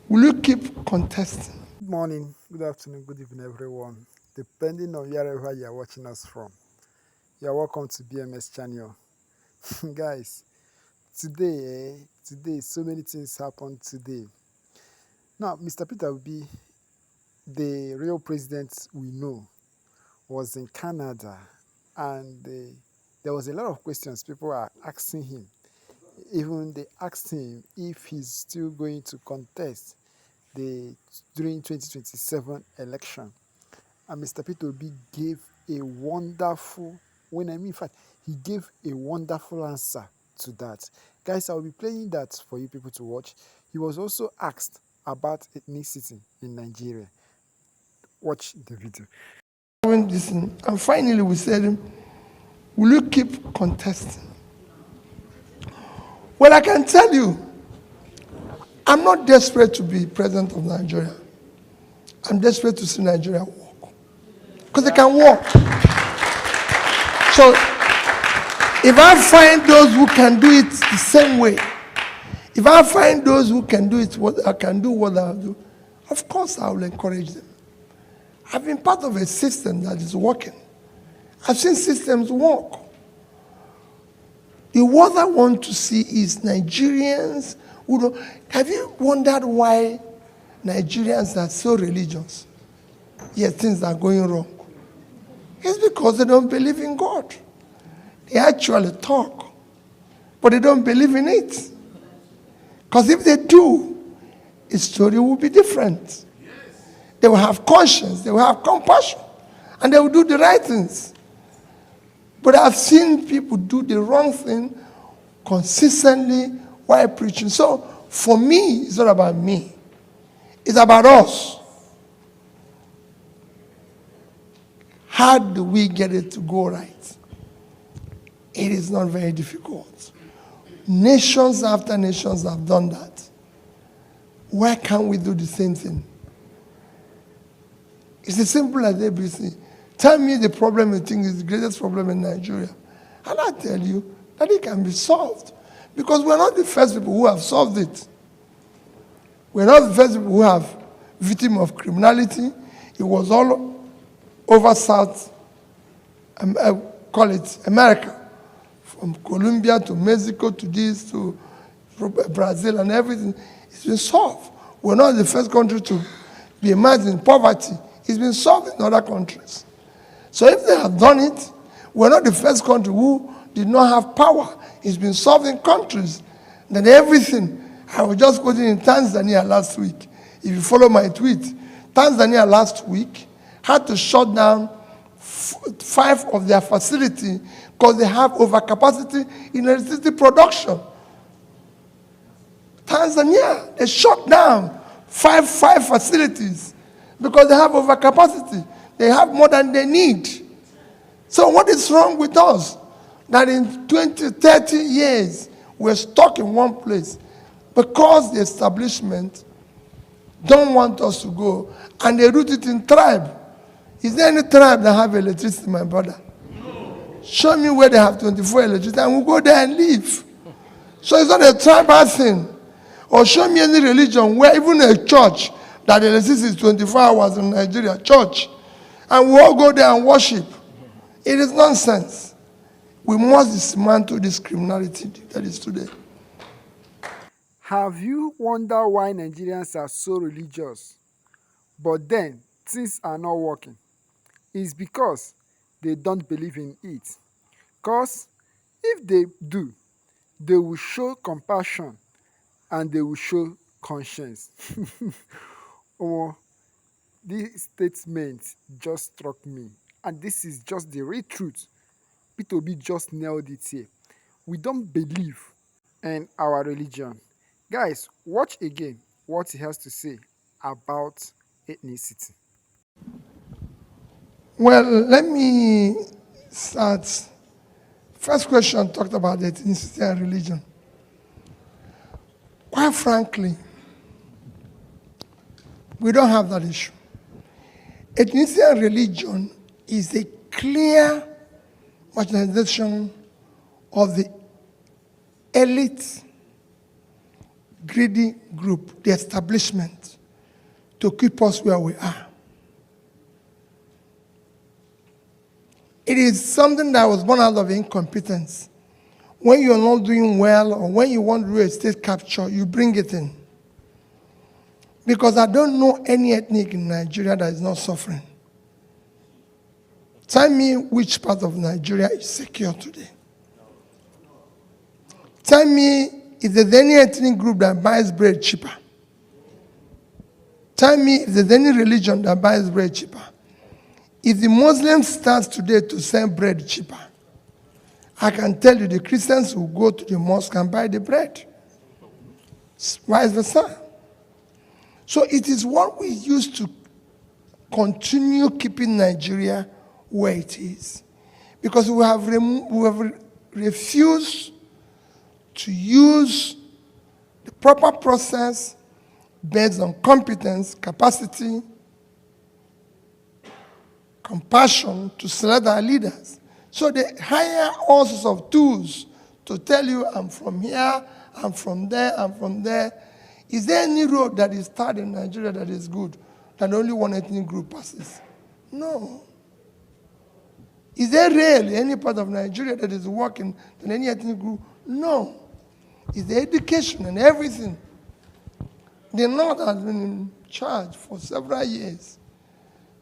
Will you keep contesting? Good morning, good afternoon, good evening, everyone. Depending on wherever you are watching us from, you are welcome to BMS channel. Guys, today, so many things happened today. Now, Mr. Peter Obi, the real president we know, was in Canada, and there was a lot of questions people are asking him. Even they asked him if he's still going to contest the during 2027 election. And Mr. Peter Obi gave a wonderful, in fact, he gave a wonderful answer to that. Guys, I'll be playing that for you people to watch. He was also asked about ethnicity in Nigeria. Watch the video. And finally, we said, will you keep contesting? Well, I can tell you, I'm not desperate to be president of Nigeria. I'm desperate to see Nigeria work. Because they can work. So, if I find those who can do it the same way, if I find those who can do it, what I can do, what I'll do, of course I will encourage them. I've been part of a system that is working. I've seen systems work. What I want to see is Nigerians who don't. Have you wondered why Nigerians are so religious, yet things are going wrong? It's because they don't believe in God. They actually talk, but they don't believe in it. Because if they do, the story will be different. They will have conscience, they will have compassion, and they will do the right things. But I've seen people do the wrong thing consistently while preaching. So for me, it's not about me. It's about us. How do we get it to go right? It is not very difficult. Nations after nations have done that. Why can't we do the same thing? It's as simple as ABC. Tell me the problem you think is the greatest problem in Nigeria. And I tell you that it can be solved. Because we're not the first people who have solved it. We're not the first people who have victim of criminality. It was all over South, call it America. From Colombia to Mexico to this to Brazil and everything. It's been solved. We're not the first country to be immersed in poverty. It's been solved in other countries. So if they have done it, we're not the first country who did not have power. It's been solved in countries. Then everything. I was just quoting in Tanzania last week. If you follow my tweet, Tanzania last week had to shut down 5 of their facilities because they have overcapacity in electricity production. Tanzania, they shut down five facilities because they have overcapacity. They have more than they need. So what is wrong with us? That in 20, 30 years, we're stuck in one place because the establishment don't want us to go, and they root it in tribe. Is there any tribe that have electricity, my brother? No. Show me where they have 24 electricity, and we'll go there and live. So it's not a tribal thing. Or show me any religion where even a church that the electricity is 24 hours in Nigeria, church, and we all go there and worship. It is nonsense. We must dismantle this criminality that is today. Have you wondered why Nigerians are so religious, but then things are not working? It's because they don't believe in it. Because if they do, they will show compassion and they will show conscience. Or this statement just struck me, and this is just the real truth. Peter Obi just nailed it here. We don't believe in our religion. Guys, watch again what he has to say about ethnicity. Well, let me start. First question talked about ethnicity and religion. Quite frankly, we don't have that issue. Ethnicity and religion is a clear marginalization of the elite greedy group, the establishment, to keep us where we are. It is something that was born out of incompetence. When you're not doing well or when you want to do a state capture, you bring it in. Because I don't know any ethnic in Nigeria that is not suffering. Tell me which part of Nigeria is secure today. Tell me if there's any ethnic group that buys bread cheaper. Tell me if there's any religion that buys bread cheaper. If the Muslims start today to sell bread cheaper, I can tell you the Christians will go to the mosque and buy the bread. Vice versa. So it is what we use to continue keeping Nigeria where it is. Because we have refused to use the proper process based on competence, capacity, compassion to select our leaders. So they hire all sorts of tools to tell you, I'm from here, I'm from there, I'm from there. Is there any road that is tarred in Nigeria that is good, that only one ethnic group passes? No. Is there really any part of Nigeria that is working than any ethnic group? No. Is there education and everything? The North has been in charge for several years.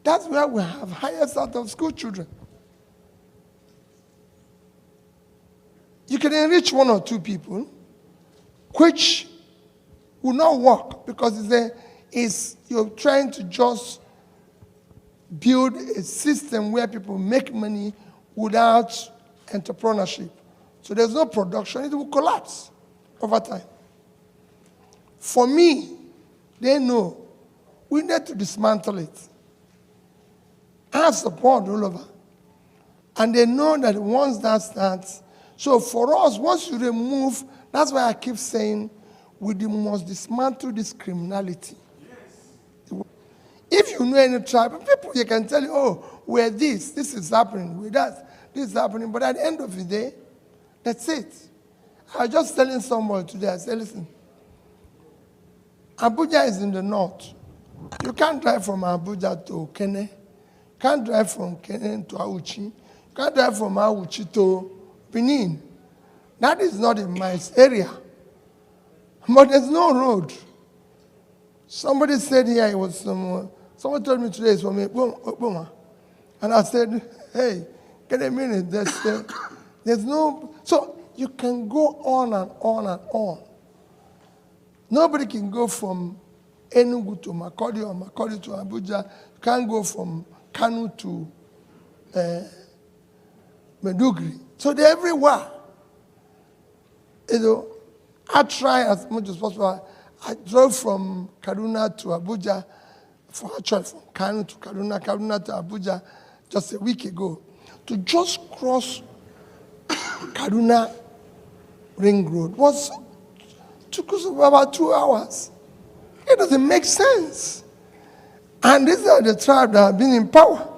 That's where we have highest out of school children. You can enrich one or two people, which will not work because you're trying to just build a system where people make money without entrepreneurship. So there's no production, it will collapse over time. For me, they know we need to dismantle it. I have support all over. And they know that once that starts, so for us, once you remove, that's why I keep saying, we must dismantle this criminality. Yes. If you know any tribe, people, you can tell you, oh, we're this is happening, we're that, this is happening. But at the end of the day, that's it. I was just telling someone today, I said, listen, Abuja is in the north. You can't drive from Abuja to Kene. You can't drive from Kene to Auchi. You can't drive from Auchi to Benin. That is not in my area. But there's no road. Somebody said here it was someone told me today it's from Ekpoma. And I said, hey, get a minute. There's no, so you can go on and on and on. Nobody can go from Enugu to Makurdi or Makurdi to Abuja. You can't go from Kanu to Maiduguri. So they're everywhere. You know, I try as much as possible. I drove from Kaduna to Abuja, from Kanu to Kaduna to Abuja just a week ago. To just cross Kaduna Ring Road took us about 2 hours. It doesn't make sense. And these are the tribes that have been in power.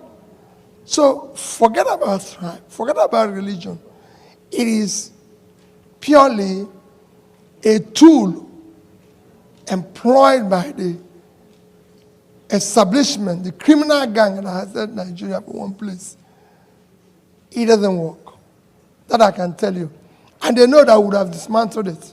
So forget about tribe, forget about religion. It is purely a tool employed by the establishment, the criminal gang that has set Nigeria for one place. It doesn't work. That I can tell you. And they know that we would have dismantled it.